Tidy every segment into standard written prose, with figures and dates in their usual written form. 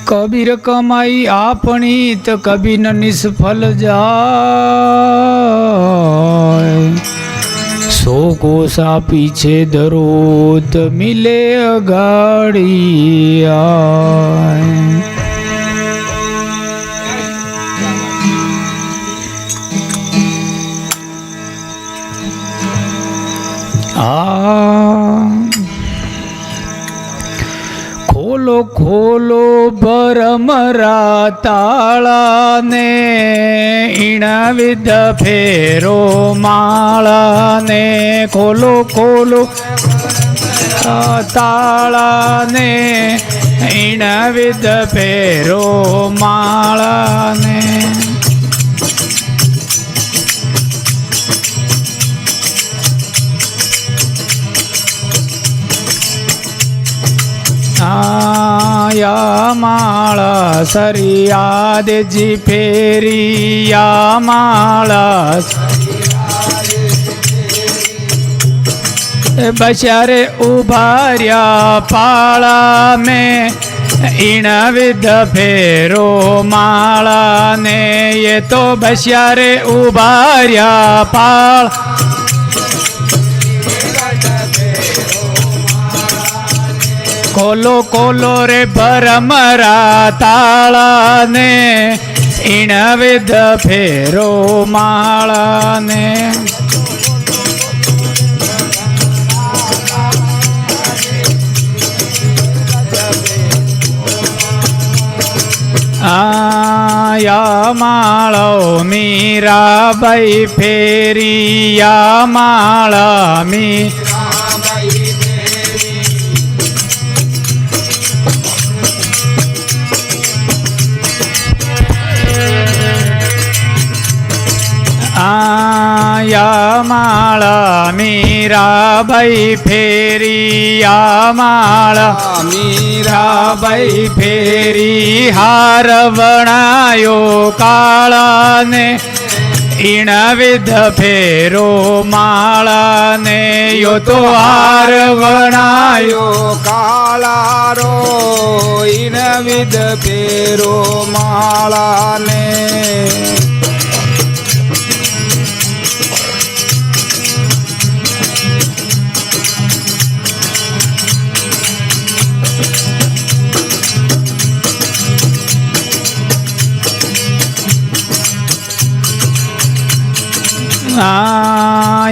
કબીર કમાઈ આપણી તો કબીર નિષ્ફળ જાય, સો કોસા પીછે દરોત મિલે અગાડી ખોલો ખોલો ભરમરા તાળાને, ઈણા વિધ ફેરો માળાને, ખોલો ખોલો તાળાને, ઈણા વિધ ફેરો માળાને. યા માળા સરિયા દેજી ફેરી, યા માળા બચારે ઉભાર્યા પાળા મેં, ઈણા વિધ ફેરો માળાને, એ તો બચારે ઉભાર્યા પાળ. કોલો કોલો રે ભરમરા તાળાને, ઈણા વિધ ફેરો માળાને. યા માળો મીરાબાઈ ફેરી, યા માળા યા માળા મીરાબાઈ ફેરી, યા માળા મીરાબાઈ ફેરી. હાર વણાયો કાળાને, ઈણા વિધ ફેરો માળાને, યો તો હાર વણાયો કાળારો, ઈણા વિધ ફેરો માળાને.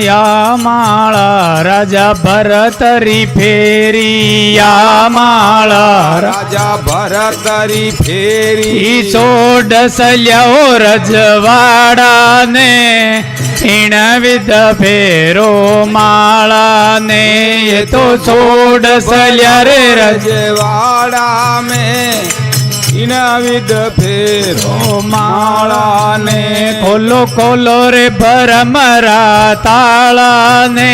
યા માળા રાજા ભરતરી ફેરી, યા માળા રાજા ભરતરી ફેરી. સોડસલ્યાઓ રજવાડાને, ઈણા વિધ ફેરો માળાને, એ તો સોડસલ્યા રે રજવાડા મેં, ઈણા વિધ ફેરો માળાને. ખોલો ખોલો રે ભરમરા તાળાને,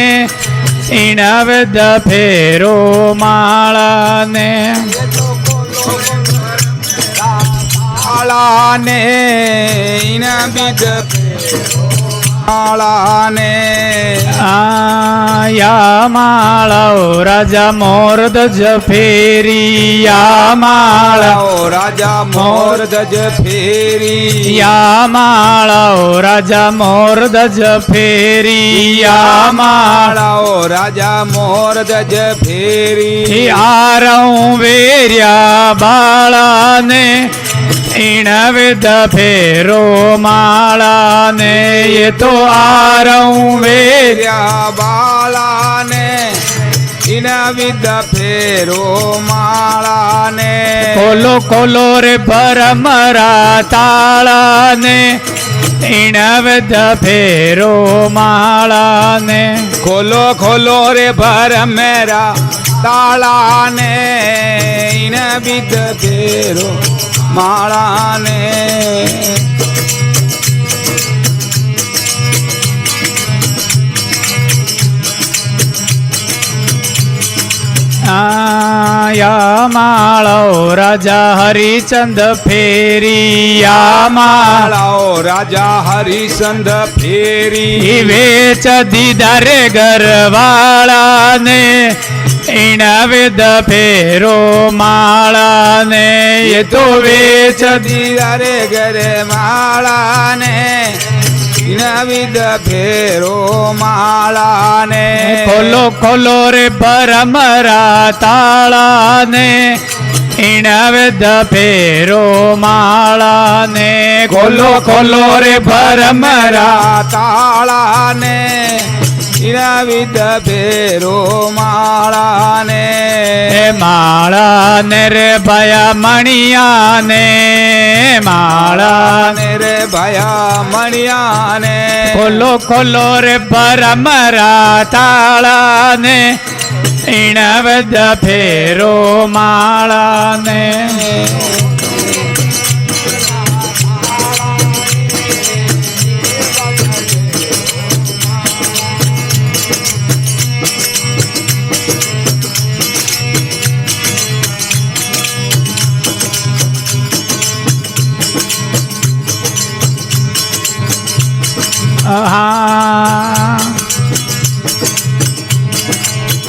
ઈણા વિધ ફેરો માળાને. તાળાને, ઈણા વિધ ફેરો માળાને. યા માળાઓ રાજા મોરધજ ફેરી, યા માળાઓ રાજા મોરધજ ફેરી. યા માળાઓ રાજા મોરધજ ફેરી, યા માળાઓ રાજા મોરધજ ફેરી. આરઉં વેર્યા બાળાને, ઈણા વિધ ફેરો માળાને, એ તો આરઉં વેર્યા બાળાને, ઈણા વિધ ફેરો માળાને. ખોલો ખોલો રે ભરમરા તાળાને, ઈણા વિધ ફેરો માળાને. ખોલો ખોલો રે ભરમરા તાળાને, ઈણા વિધ ફેરો માળાને. યા માળો રાજા હરિચંદ ફેરી, યા માળો રાજા હરિચંદ ફેરી. વેચ દીધા રે ઘરવાળાને, ઈણા વેદ ફેરો માળાને એ તો વેચ દિયારે ઘરે માળાને વિદ ફેરો માળાને ખોલો ખોલો રે ભરમરા તાળાને ઈણા વેદ ફેરો માળાને ખોલો ખોલો રે ભરમરા તાળાને વિદ ફેરો માળાને એ માળાને રે ભયા મણિયાને માળાને માળાને રે ભયા મણિયાને ખોલો ખોલો રે ભરમરા તાળાને ઈણા વેદ ફેરો માળાને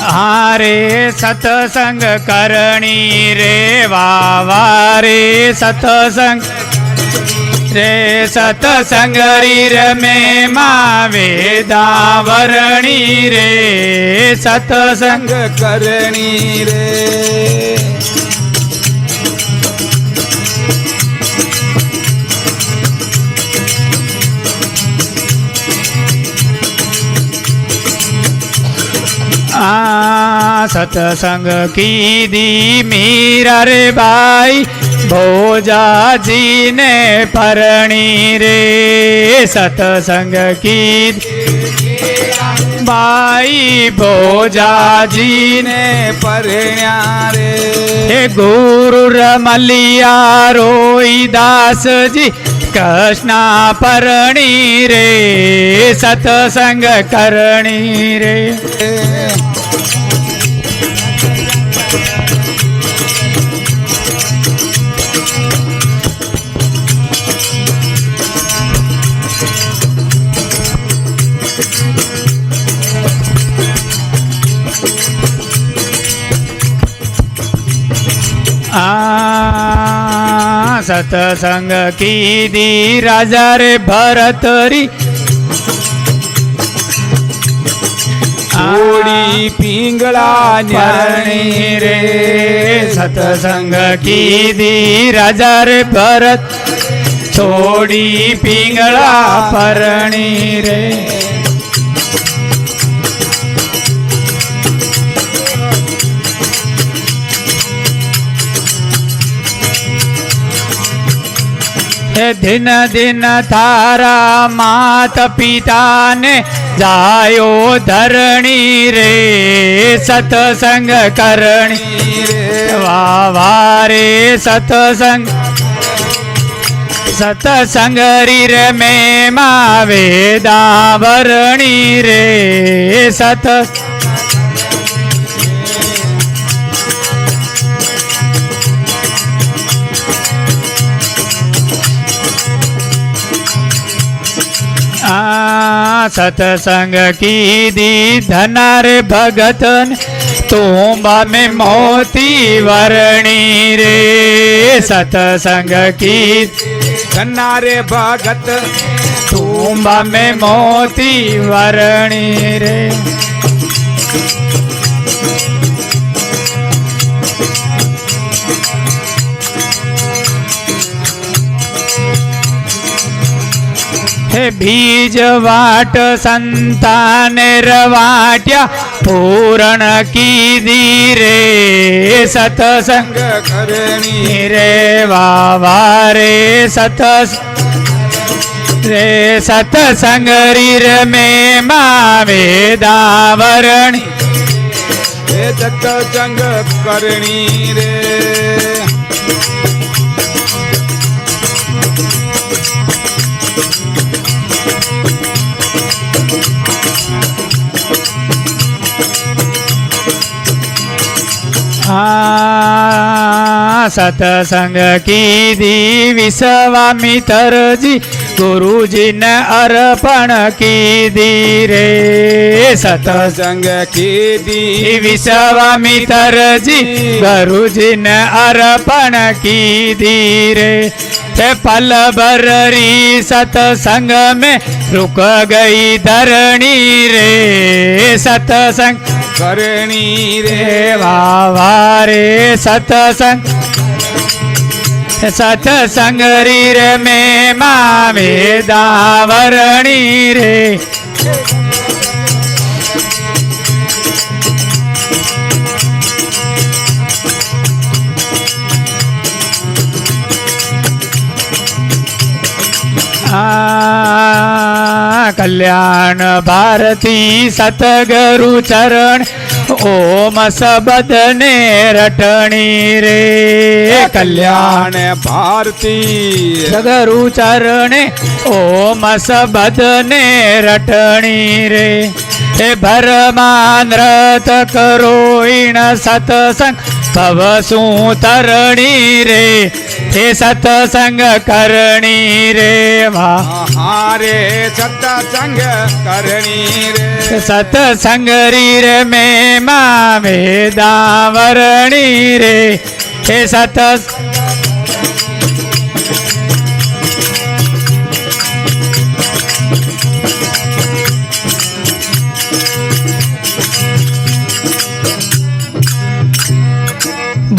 હારે સતસંગ કરણી રે વારે સતસંગ રે સતસંગ રીર મે મા વેદાવરણી રે સતસંગ સંગ કરણી રે સતસંગ કીધી મીરા રે ભાઈ ભોજાજીને પરણી રે સતસંગ કીધી ભાઈ ભોજાજીને ને પરણ્યા રે હે ગુરુ રમલિયા રોઈ દાસજી કૃષ્ણા પરણી રે સતસંગ કરણી રે સતસંગ કીધી રાજા રે ભરતરી થોડી પિંગળા પરણી રે સતસંગ કીધી રાજા રે ભરત છોડી પિંગળા પરણી રે દિન દિન તારા માત પિતાને જાયો ધરણી રે સતસંગ કરણી રે વારે સતસંગ સતસંગ રીર મે મા વેદાવરણી રે સત સતસંગ કીધી ધનાર ભગતન તુંબા में મોતી વરણી રે સતસંગ કીધી કન્નારે ભગત તુંબા में મોતી વરણી રે હે બીજ વાટ સંતાને રવાટ્યા પૂરણ કીધી રે સતસંગ કરણી રે વારે સતસ રે સતસંગ રીર મે મા વેદાવરણી રે સત્સંગ કરણી રે સતસંગ કીધી વિશ્વામિત્રજી ગુરુજીને અર્પણ કીધી રે સતસંગ સંગ કીધી વિશ્વામિત્રજી ગુરુજીને અર્પણ કીધી રે તે પલ ભરી સતસંગ में रुक गई धरणी रे सतसंग કરણી રે वाह रे सतसंग सतसंग रीर में माँ वेदावरणी रे कल्याण भारती सतगुरु चरण ओम सबद ने रटणी रे कल्याण કલ્યાણ ભારતી सतगुरु चरणे ओम सबद ने रटणी रे हे भरमानृत करो इन सतसंग भव सु तरणी रे हे सतसंग करणी रे वाह હારે સત્સંગ કરણી રે सतसंग रीर में माँ वेदावरणी रे हे सत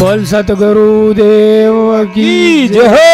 बोल सतगुरु देव की जय।